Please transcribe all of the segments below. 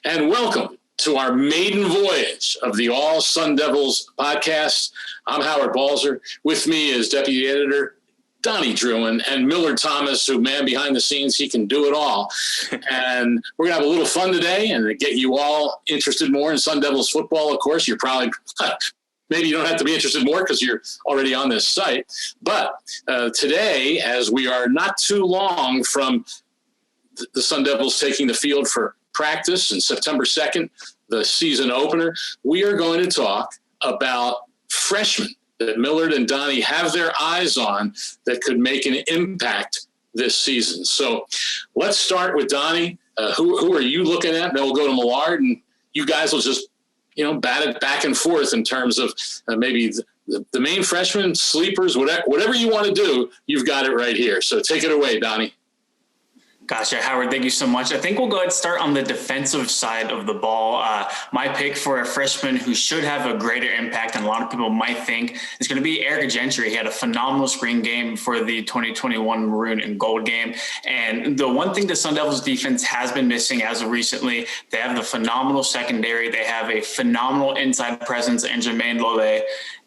and welcome to our maiden voyage of the All Sun Devils podcast. I'm Howard Balzer. With me is Deputy Editor Donnie Druin and Millard Thomas, who, man, behind the scenes, he can do it all. And we're going to have a little fun today and get you all interested more in Sun Devils football. Of course, you're probably maybe you don't have to be interested more because you're already on this site. But today, as we are not too long from the Sun Devils taking the field for practice on September 2nd, the season opener, we are going to talk about freshmen that Millard and Donnie have their eyes on that could make an impact this season. So let's start with Donnie. Who are you looking at? Then we'll go to Millard, and you guys will just, bat it back and forth in terms of maybe the main freshmen, sleepers, whatever you want to do, you've got it right here. So take it away, Donnie. Gotcha, Howard. Thank you so much. I think we'll go ahead and start on the defensive side of the ball. My pick for a freshman who should have a greater impact than a lot of people might think is going to be Eric Gentry. He had a phenomenal spring game for the 2021 Maroon and Gold game. And the one thing the Sun Devils defense has been missing as of recently, they have the phenomenal secondary. They have a phenomenal inside presence in Jermaine Lole.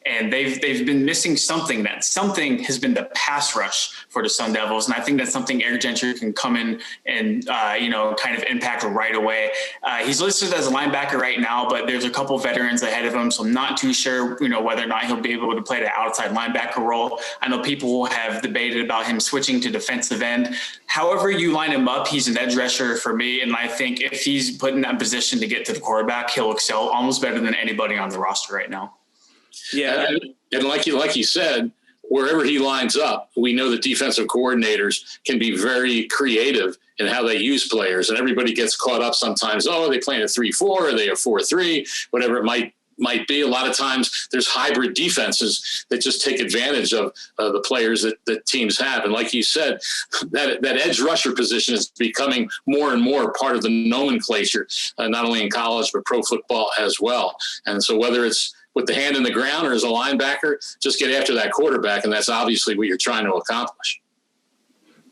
And they've been missing something. That something has been the pass rush for the Sun Devils. And I think that's something Eric Gentry can come in and, kind of impact right away. He's listed as a linebacker right now, but there's a couple veterans ahead of him. So I'm not too sure, whether or not he'll be able to play the outside linebacker role. I know people have debated about him switching to defensive end. However you line him up, he's an edge rusher for me. And I think if he's put in that position to get to the quarterback, he'll excel almost better than anybody on the roster right now. Yeah, and like you said, wherever he lines up, we know that defensive coordinators can be very creative in how they use players, and everybody gets caught up sometimes. Oh, are they playing a 3-4? Are they a 4-3? Whatever it might be. A lot of times there's hybrid defenses that just take advantage of the players that teams have. And like you said, that edge rusher position is becoming more and more part of the nomenclature, not only in college, but pro football as well. And so whether it's with the hand in the ground or as a linebacker, just get after that quarterback. And that's obviously what you're trying to accomplish.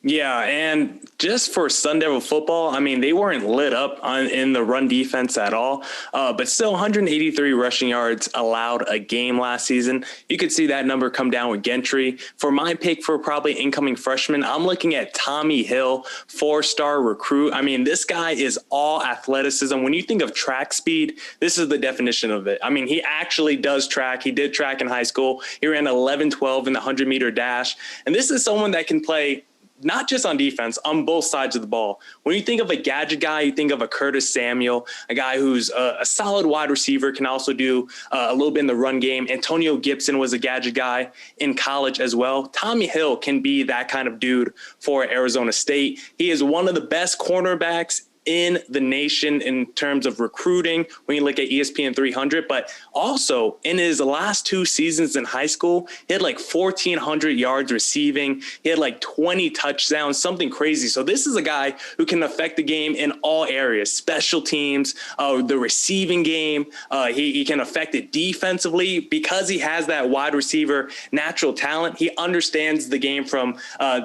Yeah, and just for Sun Devil football, they weren't lit up in the run defense at all, but still 183 rushing yards allowed a game last season. You could see that number come down with Gentry. For my pick for probably incoming freshman, I'm looking at Tommy Hill, 4-star recruit. This guy is all athleticism. When you think of track speed, this is the definition of it. He actually does track. He did track in high school. He ran 11-12 in the 100-meter dash. And this is someone that can play not just on defense, on both sides of the ball. When you think of a gadget guy, you think of a Curtis Samuel, a guy who's a solid wide receiver, can also do a little bit in the run game. Antonio Gibson was a gadget guy in college as well. Tommy Hill can be that kind of dude for Arizona State. He is one of the best cornerbacks in the nation in terms of recruiting when you look at ESPN 300, but also in his last 2 seasons in high school, he had 1,400 yards receiving. He had 20 touchdowns, something crazy. So this is a guy who can affect the game in all areas, special teams, the receiving game. He can affect it defensively because he has that wide receiver natural talent. He understands the game from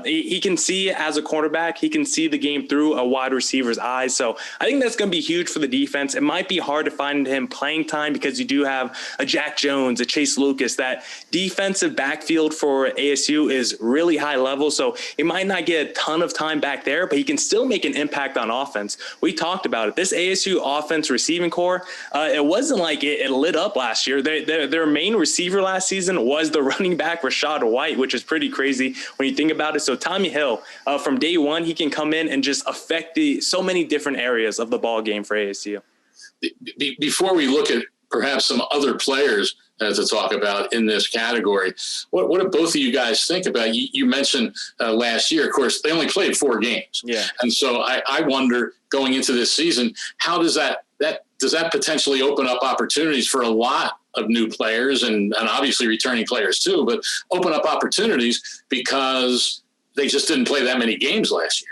he can see as a quarterback. He can see the game through a wide receiver's eyes. So I think that's going to be huge for the defense. It might be hard to find him playing time because you do have a Jack Jones, a Chase Lucas. That defensive backfield for ASU is really high level. So he might not get a ton of time back there, but he can still make an impact on offense. We talked about it. This ASU offense receiving core, it wasn't like it lit up last year. Their main receiver last season was the running back Rashad White, which is pretty crazy when you think about it. So Tommy Hill, from day one, he can come in and just affect so many different areas of the ball game for ASU. Before we look at perhaps some other players to talk about in this category, what do both of you guys think about? You mentioned last year, of course, they only played 4 games. Yeah. And so I wonder, going into this season, how does that potentially open up opportunities for a lot of new players and obviously returning players too, but open up opportunities because they just didn't play that many games last year?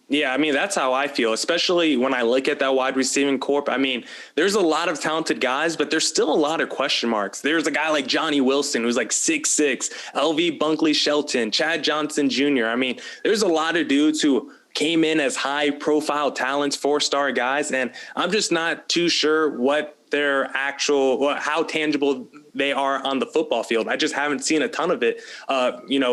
Yeah, that's how I feel, especially when I look at that wide receiving corp. There's a lot of talented guys, but there's still a lot of question marks. There's a guy like Johnny Wilson, who's 6'6", LV Bunkley Shelton, Chad Johnson Jr. There's a lot of dudes who came in as high profile talents, 4-star guys. And I'm just not too sure what how tangible they are on the football field. I just haven't seen a ton of it,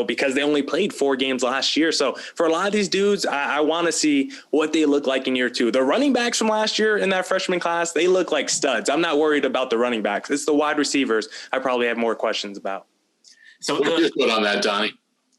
because they only played 4 games last year. So for a lot of these dudes, I want to see what they look like in year 2. The running backs from last year in that freshman class, they look like studs. I'm not worried about the running backs. It's the wide receivers I probably have more questions about. So what's your thought on that, Donnie?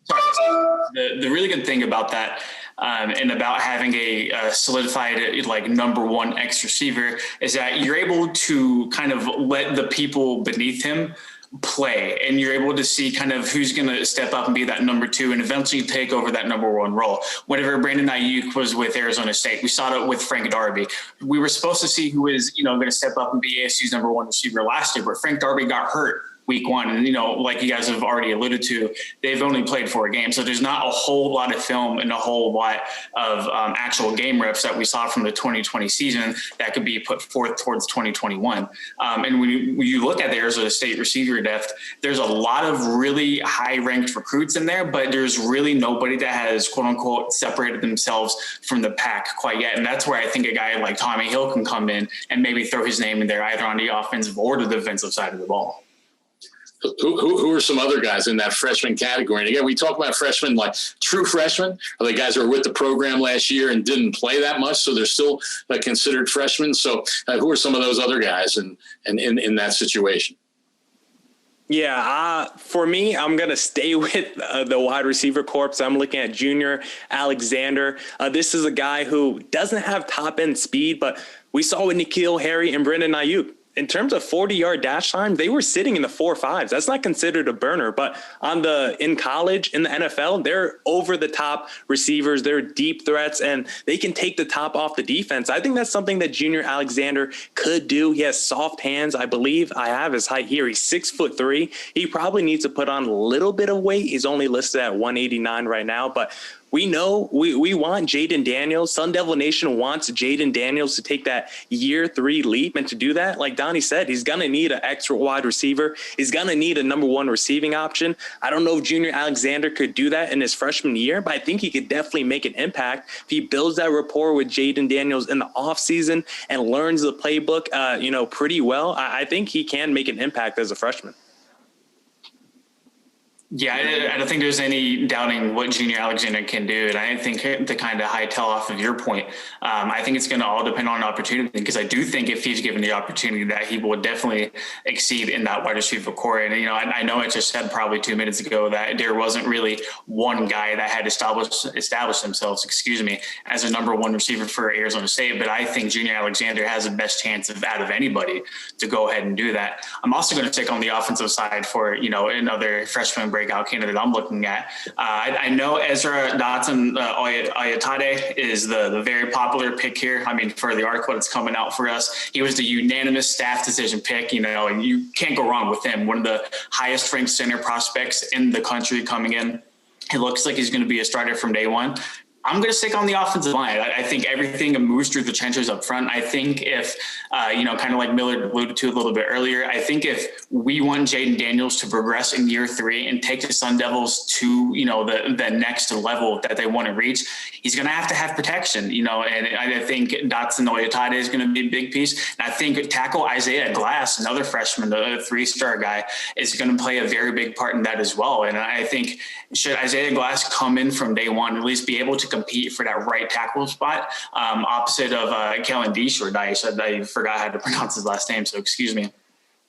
Sorry. The really good thing about that and about having a solidified like number 1 X receiver is that you're able to kind of let the people beneath him play, and you're able to see kind of who's going to step up and be that number 2 and eventually take over that number 1 role. Whenever Brandon Ayuk was with Arizona State, we saw it with Frank Darby. We were supposed to see who was, going to step up and be ASU's number 1 receiver last year, but Frank Darby got hurt week 1. And, like you guys have already alluded to, they've only played 4 games. So there's not a whole lot of film and a whole lot of actual game reps that we saw from the 2020 season that could be put forth towards 2021. And when you look at the Arizona State receiver depth, there's a lot of really high ranked recruits in there, but there's really nobody that has quote unquote separated themselves from the pack quite yet. And that's where I think a guy like Tommy Hill can come in and maybe throw his name in there either on the offensive or the defensive side of the ball. Who are some other guys in that freshman category? And again, we talk about freshmen, like true freshmen, are the guys who were with the program last year and didn't play that much, so they're still considered freshmen. So who are some of those other guys in that situation? Yeah, for me, I'm going to stay with the wide receiver corps. I'm looking at Junior Alexander. This is a guy who doesn't have top-end speed, but we saw with N'Keal Harry and Brandon Ayuk. In terms of 40-yard dash time, they were sitting in the 4.5s. That's not considered a burner, but in college, in the NFL, they're over-the-top receivers. They're deep threats, and they can take the top off the defense. I think that's something that Junior Alexander could do. He has soft hands. I believe I have his height here. He's 6'3". He probably needs to put on a little bit of weight. He's only listed at 189 right now, but we know we want Jaden Daniels. Sun Devil Nation wants Jaden Daniels to take that year 3 leap. And to do that, like Donnie said, he's going to need an extra wide receiver. He's going to need a number 1 receiving option. I don't know if Junior Alexander could do that in his freshman year, but I think he could definitely make an impact if he builds that rapport with Jaden Daniels in the offseason and learns the playbook, pretty well. I think he can make an impact as a freshman. Yeah, I don't think there's any doubting what Junior Alexander can do. And I think to kind of hightail off of your point, I think it's going to all depend on opportunity, because I do think if he's given the opportunity that he will definitely exceed in that wide receiver core. And, I know I just said probably 2 minutes ago that there wasn't really one guy that had established themselves, as a number 1 receiver for Arizona State. But I think Junior Alexander has the best chance out of anybody to go ahead and do that. I'm also going to take on the offensive side for, another freshman breakout candidate I'm looking at. I know Ezra Dotson Oyatade is the very popular pick here. For the article that's coming out for us, he was the unanimous staff decision pick, and you can't go wrong with him. One of the highest ranked center prospects in the country coming in. It looks like he's going to be a starter from day 1. I'm going to stick on the offensive line. I think everything moves through the trenches up front. I think if, kind of like Millard alluded to a little bit earlier, I think if we want Jaden Daniels to progress in year 3 and take the Sun Devils to, the next level that they want to reach, he's going to have protection, and I think Dotson Oyatade is going to be a big piece. And I think tackle Isaiah Glass, another freshman, the 3-star guy, is going to play a very big part in that as well. And I think should Isaiah Glass come in from day 1, at least be able to compete for that right tackle spot, opposite of Kellen Deschord. I forgot how to pronounce his last name, so excuse me.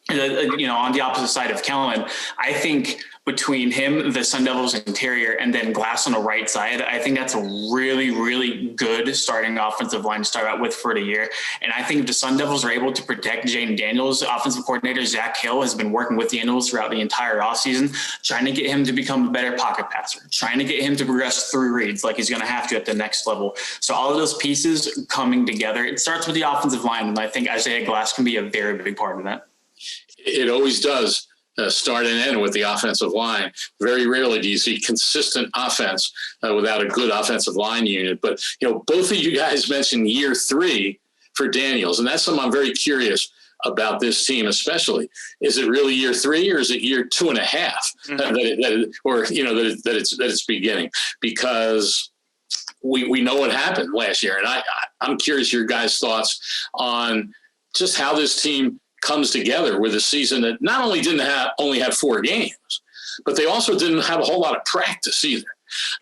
On the opposite side of Kellen, I think between him, the Sun Devils interior, and then Glass on the right side, I think that's a really, really good starting offensive line to start out with for the year. And I think if the Sun Devils are able to protect Jaden Daniels, offensive coordinator Zach Hill has been working with the Daniels throughout the entire offseason, trying to get him to become a better pocket passer, trying to get him to progress through reads like he's going to have to at the next level. So all of those pieces coming together, it starts with the offensive line, and I think Isaiah Glass can be a very big part of that. It always does start and end with the offensive line. Very rarely do you see consistent offense without a good offensive line unit. But, both of you guys mentioned year 3 for Daniels, and that's something I'm very curious about this team, especially. Is it really year 3 or is it year 2.5 that it's beginning? Because we know what happened last year. And I'm curious your guys' thoughts on just how this team comes together with a season that not only only had 4 games, but they also didn't have a whole lot of practice either.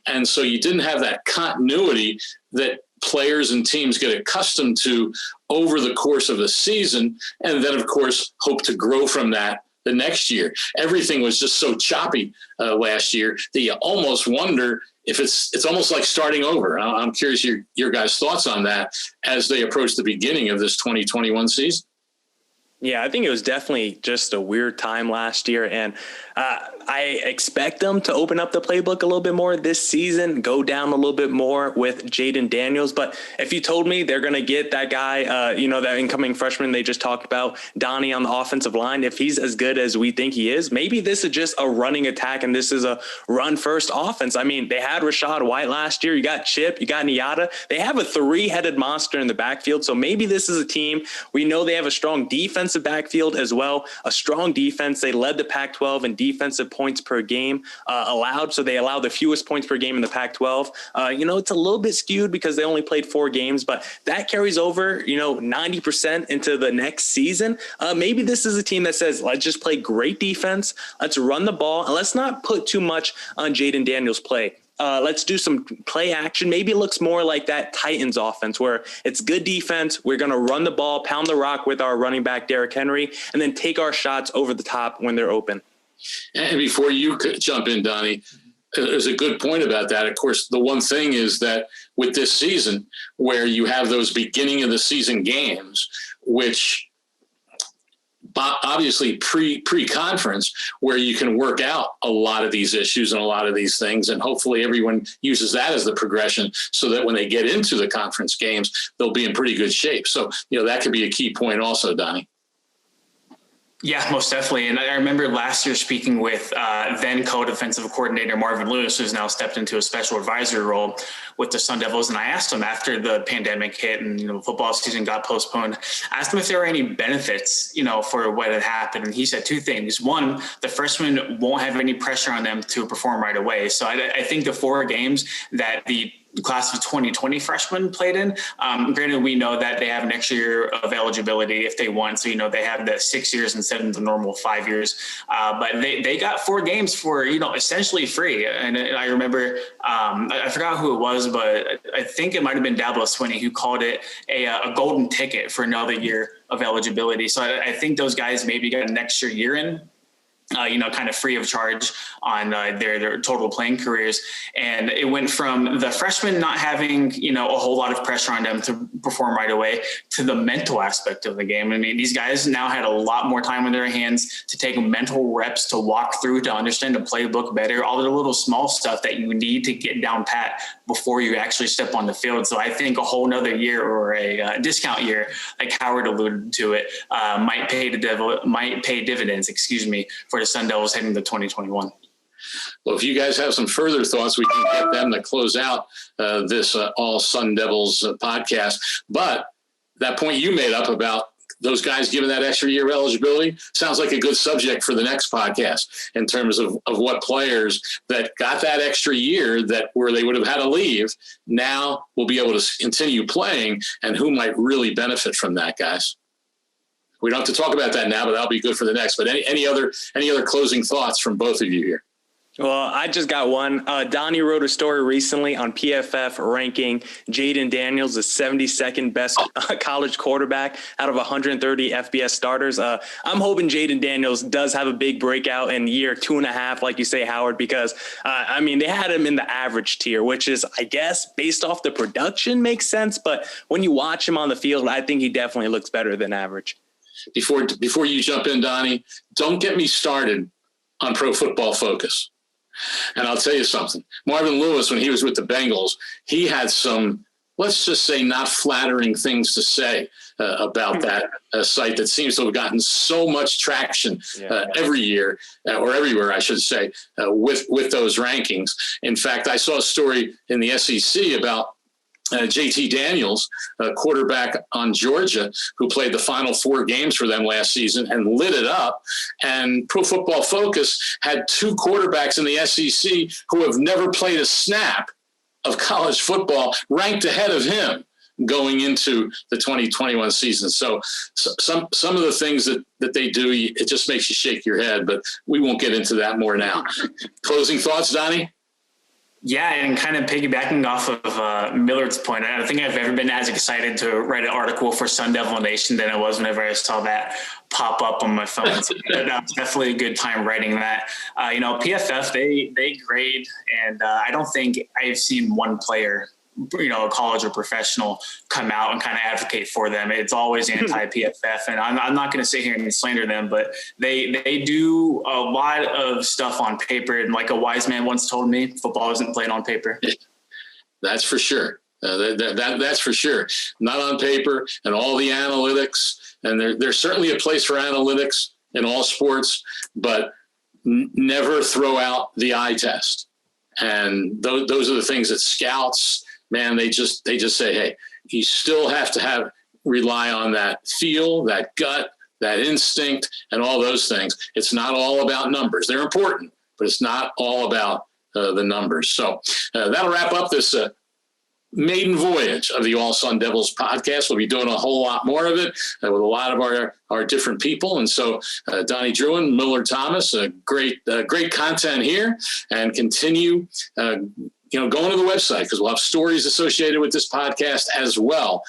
And so you didn't have that continuity that players and teams get accustomed to over the course of a season. And then, of course, hope to grow from that the next year. Everything was just so choppy last year that you almost wonder if it's almost like starting over. I'm curious your guys' thoughts on that as they approach the beginning of this 2021 season. Yeah, I think it was definitely just a weird time last year. And I expect them to open up the playbook a little bit more this season, go down a little bit more with Jaden Daniels. But if you told me they're going to get that guy, that incoming freshman they just talked about, Donnie on the offensive line, if he's as good as we think he is, maybe this is just a running attack and this is a run first offense. I mean, they had Rashad White last year. You got Chip, you got Niata. They have a 3-headed monster in the backfield. So maybe this is a team. We know they have a strong defensive backfield as well, a strong defense. They led the Pac-12 in defensive points per game allowed. So they allow the fewest points per game in the Pac-12. It's a little bit skewed because they only played 4 games, but that carries over, 90% into the next season. Maybe this is a team that says, let's just play great defense. Let's run the ball and let's not put too much on Jaden Daniels' play. Let's do some play action. Maybe it looks more like that Titans offense where it's good defense. We're going to run the ball, pound the rock with our running back, Derrick Henry, and then take our shots over the top when they're open. And before you could jump in, Donnie, there's a good point about that. Of course, the one thing is that with this season where you have those beginning of the season games, which obviously pre-conference where you can work out a lot of these issues and a lot of these things. And hopefully everyone uses that as the progression so that when they get into the conference games, they'll be in pretty good shape. So, that could be a key point also, Donnie. Yeah, most definitely. And I remember last year speaking with then co-defensive coordinator Marvin Lewis, who's now stepped into a special advisory role with the Sun Devils. And I asked him after the pandemic hit and, football season got postponed, asked him if there were any benefits, for what had happened. And he said 2 things. One, the freshmen won't have any pressure on them to perform right away. So I think the 4 games that the class of 2020 freshmen played in. Granted, we know that they have an extra year of eligibility if they want. So, they have the 6 years instead of the normal 5 years. But they got 4 games for, essentially free. And I remember, I forgot who it was, but I think it might have been Dabo Swinney who called it a golden ticket for another year of eligibility. So I think those guys maybe got an extra year in. Kind of free of charge on their total playing careers. And it went from the freshmen not having, a whole lot of pressure on them to perform right away to the mental aspect of the game. I mean, these guys now had a lot more time in their hands to take mental reps, to walk through, to understand the playbook better, all the little small stuff that you need to get down pat before you actually step on the field. So I think a whole nother year or a discount year, like Howard alluded to it, might pay dividends, for the Sun Devils heading to 2021. Well, if you guys have some further thoughts, we can get them to close out this All Sun Devils podcast. But that point you made up about those guys given that extra year of eligibility sounds like a good subject for the next podcast in terms of what players that got that extra year where they would have had to leave now will be able to continue playing and who might really benefit from that, guys. We don't have to talk about that now, but that'll be good for the next. But any other closing thoughts from both of you here? Well, I just got one. Donnie wrote a story recently on PFF ranking Jaden Daniels the 72nd best college quarterback out of 130 FBS starters. I'm hoping Jaden Daniels does have a big breakout in year 2.5, like you say, Howard, because, they had him in the average tier, which is, I guess, based off the production makes sense. But when you watch him on the field, I think he definitely looks better than average. Before you jump in, Donnie, don't get me started on Pro Football Focus. And I'll tell you something. Marvin Lewis, when he was with the Bengals, he had some, let's just say, not flattering things to say about that site that seems to have gotten so much traction every year or everywhere, I should say, with those rankings. In fact, I saw a story in the SEC about JT Daniels, a quarterback on Georgia, who played the final 4 games for them last season and lit it up. And Pro Football Focus had 2 quarterbacks in the SEC who have never played a snap of college football ranked ahead of him going into the 2021 season. So some of the things that they do, it just makes you shake your head, but we won't get into that more now. Closing thoughts, Donnie? Yeah, and kind of piggybacking off of Millard's point, I don't think I've ever been as excited to write an article for Sun Devil Nation than I was whenever I saw that pop up on my phone. So that was definitely a good time writing that. PFF, they grade, and I don't think I've seen one player, college or professional, come out and kind of advocate for them. It's always anti-PFF, and I'm not going to sit here and slander them, but they do a lot of stuff on paper. And like a wise man once told me, football isn't played on paper. That's for sure. That's for sure. Not on paper, and all the analytics. And there's certainly a place for analytics in all sports, but never throw out the eye test. And those are the things that scouts, man, they just say, hey, you still have to rely on that feel, that gut, that instinct, and all those things. It's not all about numbers. They're important, but it's not all about the numbers. So that'll wrap up this maiden voyage of the All Sun Devils podcast. We'll be doing a whole lot more of it with a lot of our different people. And so Donnie Druin, Millard Thomas, great content here, and continue going to the website, because we'll have stories associated with this podcast as well.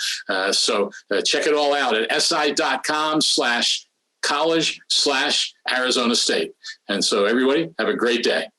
So check it all out at si.com/college/Arizona State. And so everybody have a great day.